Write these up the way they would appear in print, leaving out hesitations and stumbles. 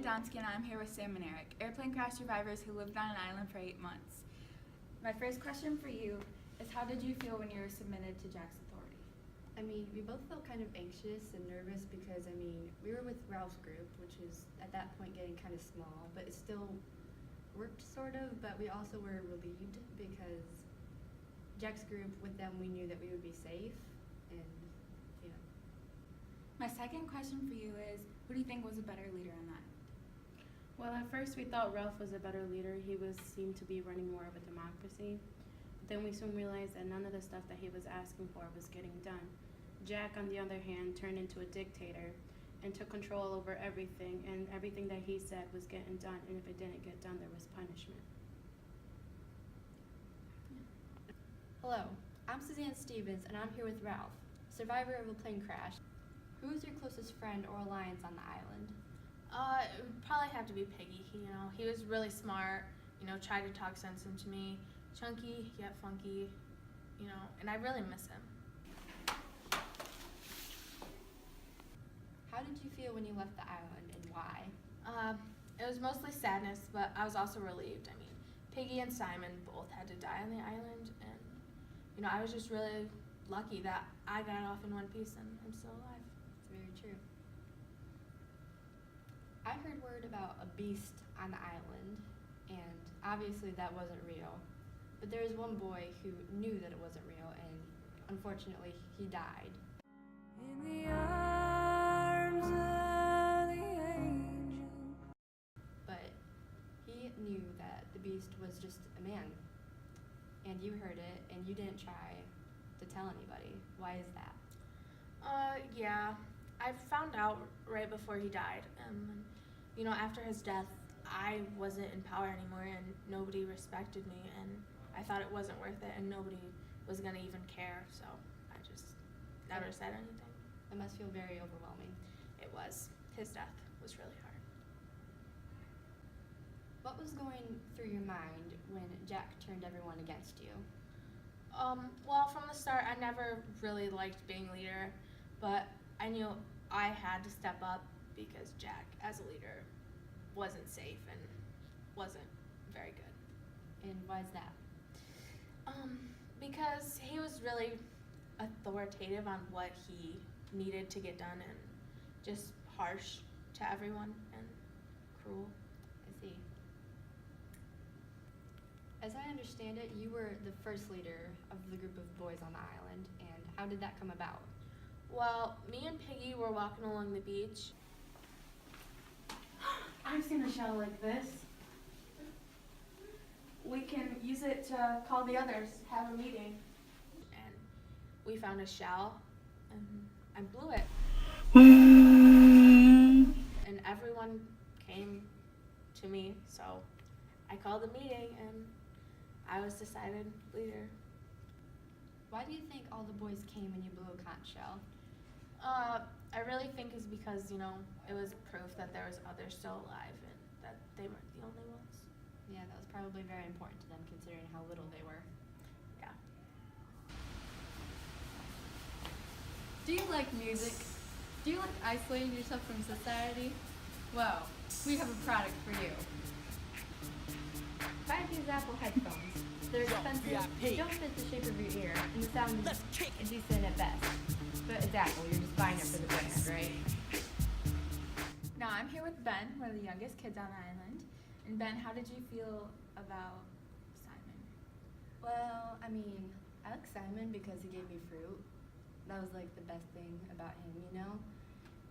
Adonsky and I'm here with Sam and Eric, airplane crash survivors who lived on an island for 8 months. My first question for you is, how did you feel when you were submitted to Jack's authority? I mean, we both felt kind of anxious and nervous because, I mean, we were with Ralph's group, which was at that point getting kind of small, but it still worked sort of, but we also were relieved because Jack's group, with them, we knew that we would be safe, and yeah. My second question for you is, who do you think was a better leader on that? Well, at first we thought Ralph was a better leader. He seemed to be running more of a democracy. Then we soon realized that none of the stuff that he was asking for was getting done. Jack, on the other hand, turned into a dictator and took control over everything, and everything that he said was getting done, and if it didn't get done, there was punishment. Hello, I'm Suzanne Stevens, and I'm here with Ralph, survivor of a plane crash. Who is your closest friend or alliance on the island? It would probably have to be Piggy. He was really smart, tried to talk sense into me, chunky yet funky, and I really miss him. How did you feel when you left the island, and why? It was mostly sadness, but I was also relieved. I mean, Piggy and Simon both had to die on the island, and I was just really lucky that I got off in one piece and I'm still alive. It's very true. I heard word about a beast on the island, and obviously that wasn't real. But there was one boy who knew that it wasn't real, and unfortunately he died. In the arms of the angel. But he knew that the beast was just a man. And you heard it, and you didn't try to tell anybody. Why is that? Yeah. I found out right before he died. After his death, I wasn't in power anymore, and nobody respected me, and I thought it wasn't worth it, and nobody was gonna even care, so I just never said anything. It must feel very overwhelming. It was. His death was really hard. What was going through your mind when Jack turned everyone against you? Well, from the start, I never really liked being leader, but I knew I had to step up because Jack, as a leader, wasn't safe and wasn't very good. And why is that? Because he was really authoritative on what he needed to get done and just harsh to everyone and cruel. I see. As I understand it, you were the first leader of the group of boys on the island, and how did that come about? Well, me and Piggy were walking along the beach. I've seen a shell like this. We can use it to call the others, have a meeting. And we found a shell, and I blew it. And everyone came to me, so I called a meeting, and I was decided leader. Why do you think all the boys came when you blew a conch shell? I really think it's because, it was proof that there was others still alive and that they weren't the only ones. Yeah, that was probably very important to them considering how little they were. Yeah. Do you like music? Do you like isolating yourself from society? Well, we have a product for you. Buy these Apple headphones. They're expensive, they don't fit the shape of your ear, and the sound is decent at best. But it's Apple, you're just buying it for the brand, right? Now I'm here with Ben, one of the youngest kids on the island. And Ben, how did you feel about Simon? Well, I like Simon because he gave me fruit. That was like the best thing about him,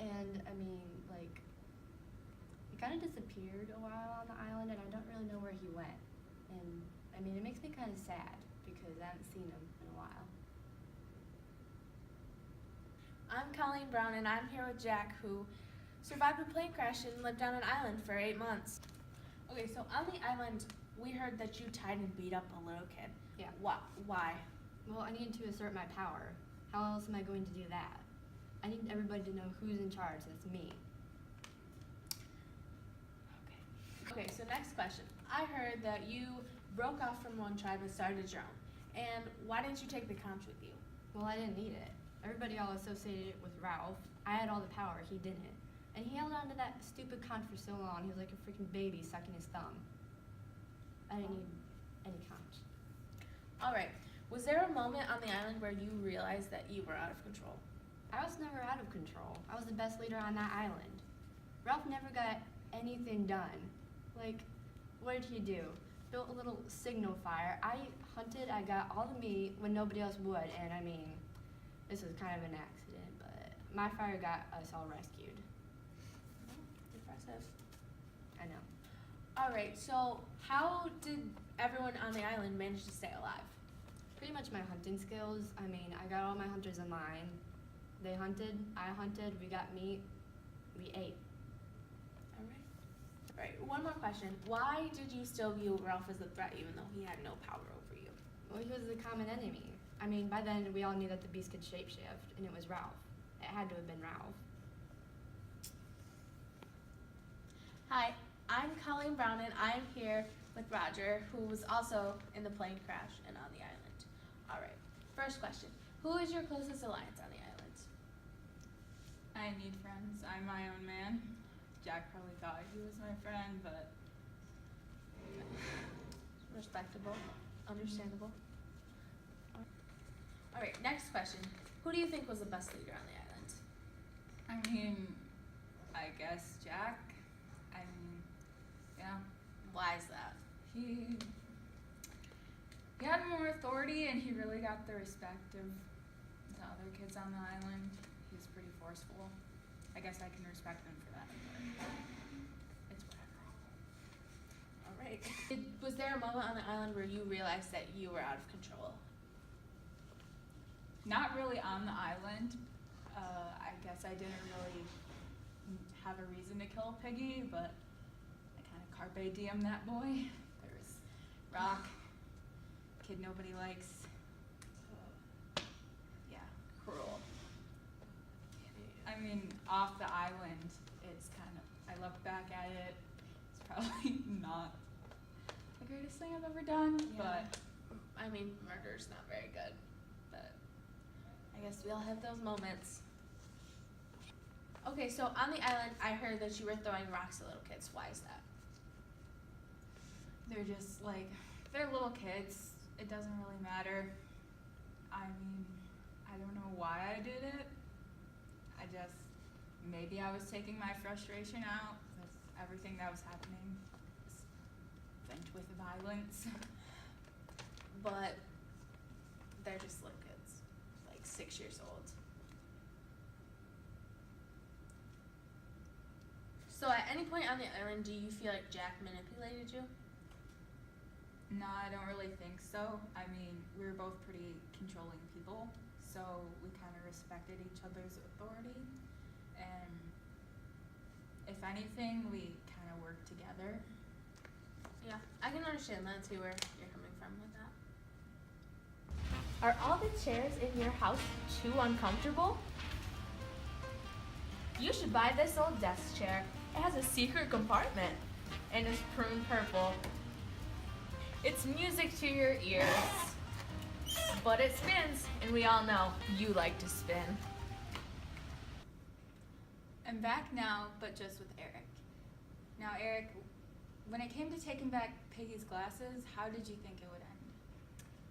And he kind of disappeared a while on the island, and I don't really know where he went. And it makes me kind of sad because I haven't seen him in a while. I'm Colleen Brown, and I'm here with Jack, who survived a plane crash and lived on an island for 8 months. Okay, so on the island, we heard that you tied and beat up a little kid. Yeah. Why? Well, I need to assert my power. How else am I going to do that? I need everybody to know who's in charge. That's me. Okay, so next question. I heard that you broke off from one tribe and started your own. And why didn't you take the conch with you? Well, I didn't need it. Everybody all associated it with Ralph. I had all the power, he didn't. And he held on to that stupid conch for so long, he was like a freaking baby sucking his thumb. I didn't need any conch. All right. Was there a moment on the island where you realized that you were out of control? I was never out of control. I was the best leader on that island. Ralph never got anything done. Like, what did he do? Built a little signal fire. I hunted, I got all the meat when nobody else would, and I mean, this was kind of an accident, but my fire got us all rescued. Impressive. I know. All right. So how did everyone on the island manage to stay alive? Pretty much my hunting skills. I mean, I got all my hunters in line. They hunted, I hunted, we got meat, we ate. All right. All right. One more question. Why did you still view Ralph as a threat even though he had no power over you? Well, he was the common enemy. I mean, by then we all knew that the beast could shapeshift, and it was Ralph. It had to have been Ralph. Hi, I'm Colleen Brown and I'm here with Roger, who was also in the plane crash and on the island. All right. First question. Who is your closest alliance on the island? I need friends. I'm my own man. Jack probably thought he was my friend, but Respectable. Understandable. All right, next question. Who do you think was the best leader on the island? I mean, I guess Jack. I mean, yeah, Why is that? he had more authority and he really got the respect of the other kids on the island. He was pretty forceful. I guess I can respect him for that, but it's whatever. All right. Was there a moment on the island where you realized that you were out of control? Not really on the island. I guess I didn't really have a reason to kill Piggy, but I kind of carpe diem that boy. There's Rock, kid nobody likes. Yeah, cruel. I mean, off the island, it's kind of, I look back at it, it's probably not the greatest thing I've ever done, but I mean, murder's not very good, but I guess we all have those moments. Okay, so on the island, I heard that you were throwing rocks at little kids. Why is that? they're just like, they're little kids. It doesn't really matter. I mean, I don't know why I did it. Maybe I was taking my frustration out with everything that was happening. Just vent with violence. But they're just little kids, like 6 years old. So at any point on the island, do you feel like Jack manipulated you? No, I don't really think so. I mean, we were both pretty controlling people, so we kind of respected each other's authority. And if anything, we kind of worked together. Yeah, I can understand that, see where you're coming from with that. Are all the chairs in your house too uncomfortable? You should buy this old desk chair. It has a secret compartment and is prune purple. It's music to your ears, but it spins, and we all know you like to spin. I'm back now, but just with Eric. Now, Eric, when it came to taking back Piggy's glasses, how did you think it would end?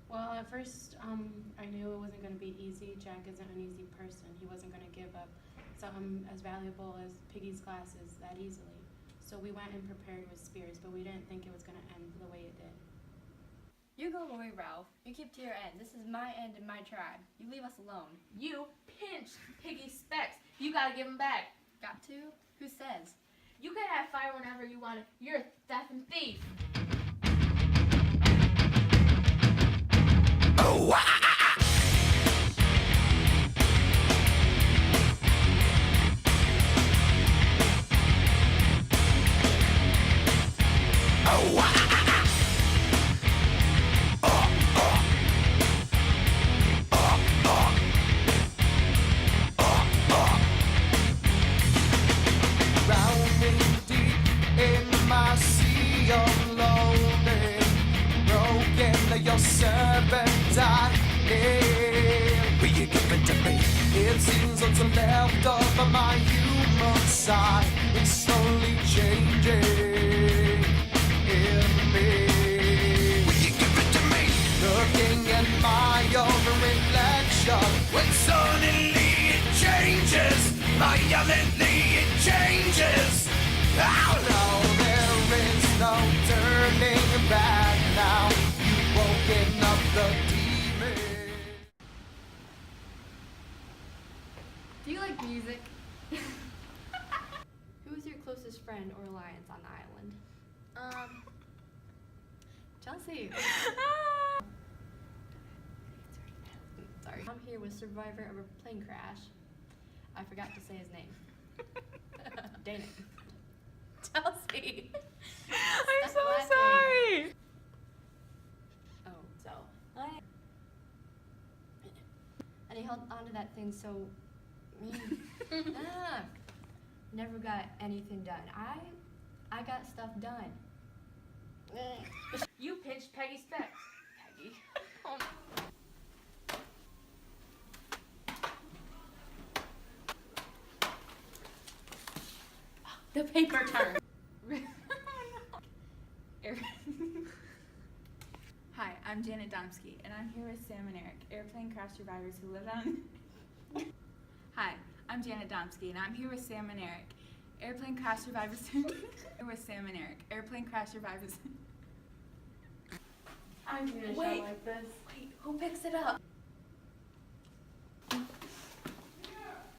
Well, at first, I knew it wasn't going to be easy. Jack isn't an easy person. He wasn't going to give up something as valuable as Piggy's glasses that easily. So we went and prepared with spears, but we didn't think it was going to end the way it did. You go away, Ralph. You keep to your end. This is my end and my tribe. You leave us alone. You pinched Piggy's specs. You gotta give them back. Got to? Who says? You can have fire whenever you want it. You're a theft and thief. Drowning deep in my sea of loathing, broken, your servant I am. Will you give it to me? It seems what's left of my human inside, it's slowly changing in me. Will you give it to me? Looking at my own reflection, when suddenly it changes, violently it changes. Oh no, there is no turning back now. You've woken up the demon. Do you like music? Who is your closest friend or alliance on the island? Chelsea. Sorry. I'm here with survivor of a plane crash. I forgot to say his name. Dana. Chelsea. I'm so sorry. Oh, so. And he held onto that thing so. Never got anything done. I got stuff done. You pinched Peggy's specs. Peggy. Oh, The paper turned. Hi, I'm Janet Domsky, and I'm here with Sam and Eric, airplane crash survivors who live on. Hi, I'm Janet Domsky, and I'm here with Sam and Eric, airplane crash survivors. With Sam and Eric, airplane crash survivors. I'm doing a show Wait. like this. Wait, who picks it up?